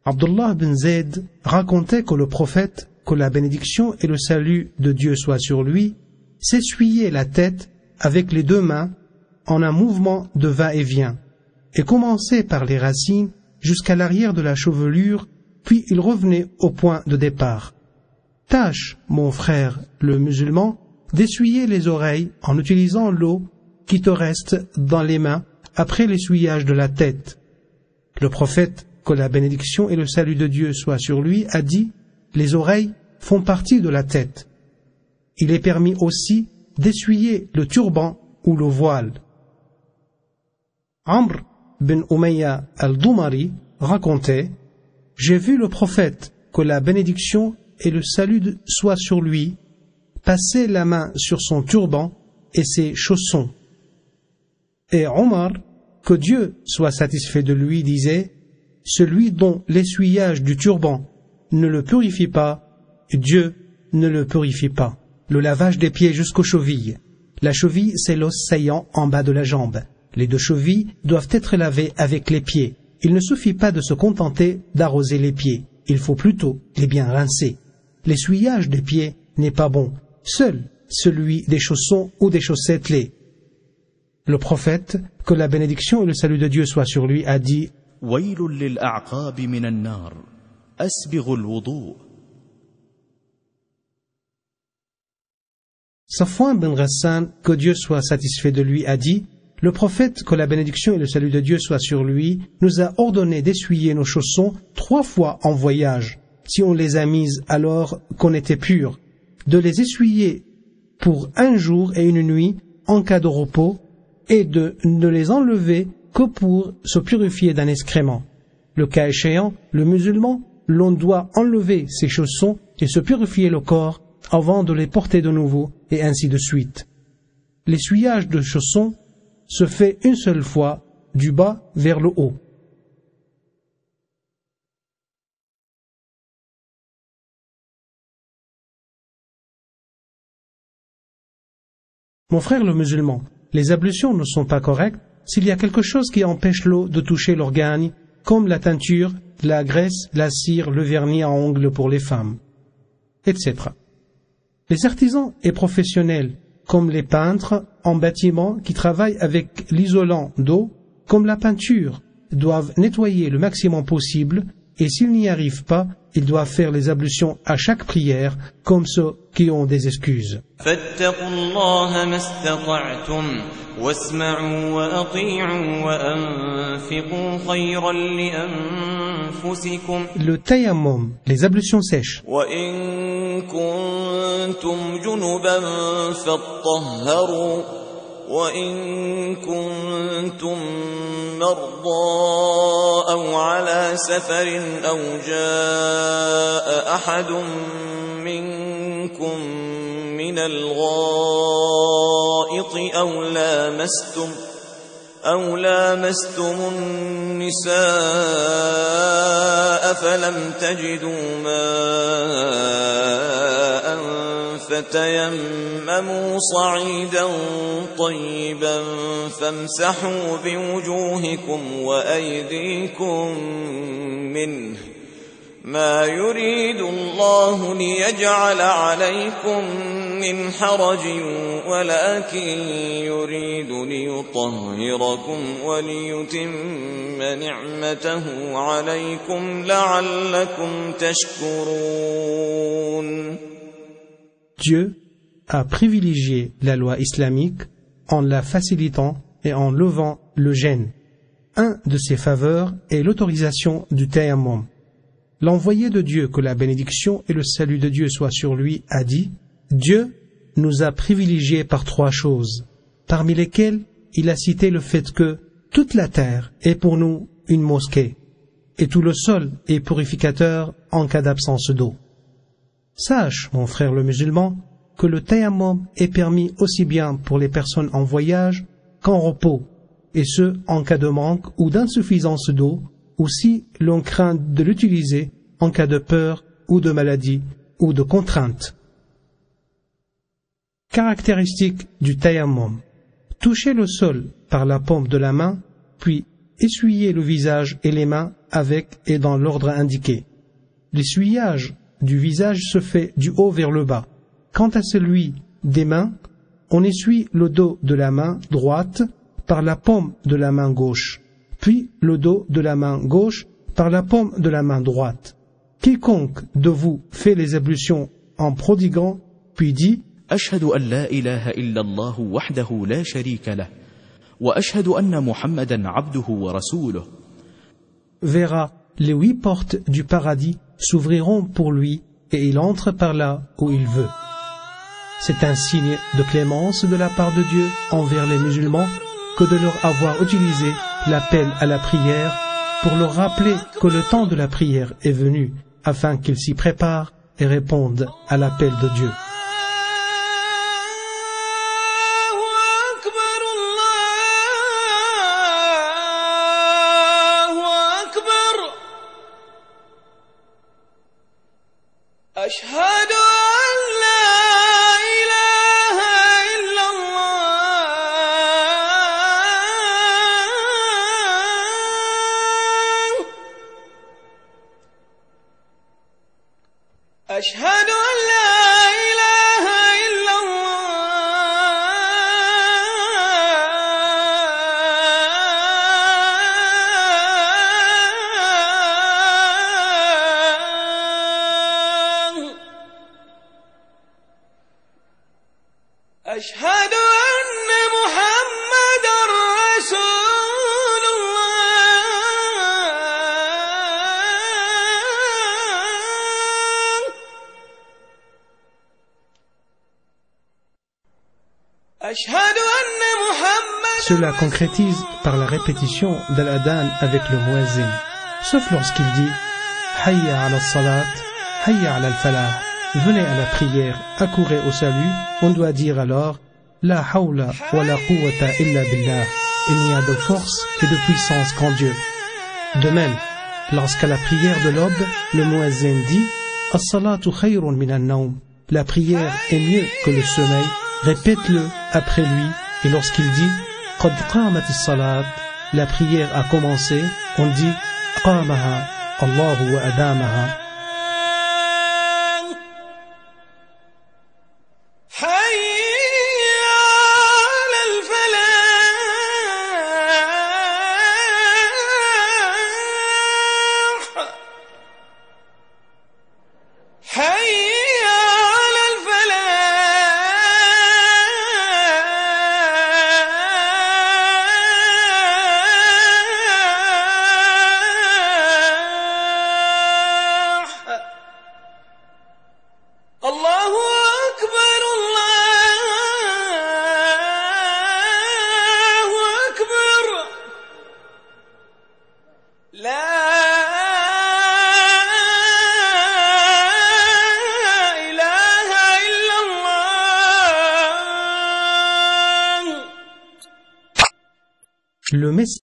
Abdullah bin Zayd racontait que le prophète, que la bénédiction et le salut de Dieu soient sur lui, s'essuyait la tête avec les deux mains en un mouvement de va-et-vient, et commençait par les racines jusqu'à l'arrière de la chevelure, puis il revenait au point de départ. Tâche, mon frère le musulman, d'essuyer les oreilles en utilisant l'eau qui te reste dans les mains après l'essuyage de la tête. Le prophète, que la bénédiction et le salut de Dieu soient sur lui, a dit « Les oreilles font partie de la tête ». Il est permis aussi d'essuyer le turban ou le voile. Amr bin Umayya al-Dumari racontait « J'ai vu le prophète, que la bénédiction et le salut soient sur lui, passer la main sur son turban et ses chaussons. Et Omar, que Dieu soit satisfait de lui, disait « Celui dont l'essuyage du turban ne le purifie pas, Dieu ne le purifie pas. » Le lavage des pieds jusqu'aux chevilles. La cheville, c'est l'os saillant en bas de la jambe. Les deux chevilles doivent être lavées avec les pieds. Il ne suffit pas de se contenter d'arroser les pieds. Il faut plutôt les bien rincer. L'essuyage des pieds n'est pas bon. Seul celui des chaussons ou des chaussettes l'est. Le prophète, que la bénédiction et le salut de Dieu soient sur lui, a dit « ويل للأعقاب من النار أسبغ الوضوء. Safwan bin Ghassan, que Dieu soit satisfait de lui, a dit « Le prophète, que la bénédiction et le salut de Dieu soient sur lui, nous a ordonné d'essuyer nos chaussons 3 fois en voyage, si on les a mises alors qu'on était pur, de les essuyer pour 1 jour et 1 nuit en cas de repos, et de ne les enlever que pour se purifier d'un excrément. Le cas échéant, le musulman, l'on doit enlever ses chaussons et se purifier le corps avant de les porter de nouveau, et ainsi de suite. L'essuyage de chaussons se fait une seule fois, du bas vers le haut. Mon frère le musulman, les ablutions ne sont pas correctes s'il y a quelque chose qui empêche l'eau de toucher l'organe, comme la teinture, la graisse, la cire, le vernis à ongles pour les femmes, etc. Les artisans et professionnels, comme les peintres en bâtiment qui travaillent avec l'isolant d'eau, comme la peinture, doivent nettoyer le maximum possible, et s'ils n'y arrivent pas, ils doivent faire les ablutions à chaque prière, comme ceux qui ont des excuses. Le tayammum, les ablutions sèches. وإن كنتم مرضى أو على سفر أو جاء أحد منكم من الغائط أو لامستم النساء فلم تجدوا ماء فتيمموا صعيدا طيبا فامسحوا بوجوهكم وأيديكم منه ما يريد الله ليجعل عليكم من حرج ولكن يريد ليطهركم وليتم نعمته عليكم لعلكم تشكرون. Dieu a privilégié la loi islamique en la facilitant et en levant le gêne. Un de ses faveurs est l'autorisation du tayammum. L'envoyé de Dieu, que la bénédiction et le salut de Dieu soient sur lui, a dit « Dieu nous a privilégiés par 3 choses, parmi lesquelles il a cité le fait que toute la terre est pour nous une mosquée, et tout le sol est purificateur en cas d'absence d'eau. » Sache, mon frère le musulman, que le tayammum est permis aussi bien pour les personnes en voyage qu'en repos, et ce en cas de manque ou d'insuffisance d'eau, ou si l'on craint de l'utiliser en cas de peur ou de maladie ou de contrainte. Caractéristique du tayammum: toucher le sol par la paume de la main, puis essuyez le visage et les mains avec et dans l'ordre indiqué. L'essuyage du visage se fait du haut vers le bas. Quant à celui des mains, on essuie le dos de la main droite par la paume de la main gauche, puis le dos de la main gauche par la paume de la main droite. Quiconque de vous fait les ablutions en prodiguant, puis dit أشهد أن لا إله إلا الله وحده لا شريك له وأشهد أن محمدا عبده ورسوله verra les 8 portes du paradis s'ouvriront pour lui et il entre par là où il veut. C'est un signe de clémence de la part de Dieu envers les musulmans que de leur avoir utilisé l'appel à la prière pour leur rappeler que le temps de la prière est venu afin qu'ils s'y préparent et répondent à l'appel de Dieu. أشهد أن لا إله إلا الله أشهد أن لا إله إلا الله أشهد أن محمدا رسول الله أشهد أن محمدا Cela concrétise par la répétition de l'adhan avec le muezzin, sauf lorsqu'il dit Hayya ala salat, Hayya ala al-falah. Venez à la prière, accourez au salut, on doit dire alors La hawla wa la quwwata illa billah. Il n'y a de force et de puissance qu'en Dieu. De même, lorsqu'à la prière de l'aube, le muezzin dit As-salatu khayrun min an-nawm. La prière est mieux que le sommeil. Répète-le après lui, et lorsqu'il dit Qad qamat as-salat, la prière a commencé, on dit Qamaha, Allahu wa adamaha. الله أكبر الله أكبر لا إله إلا الله Le message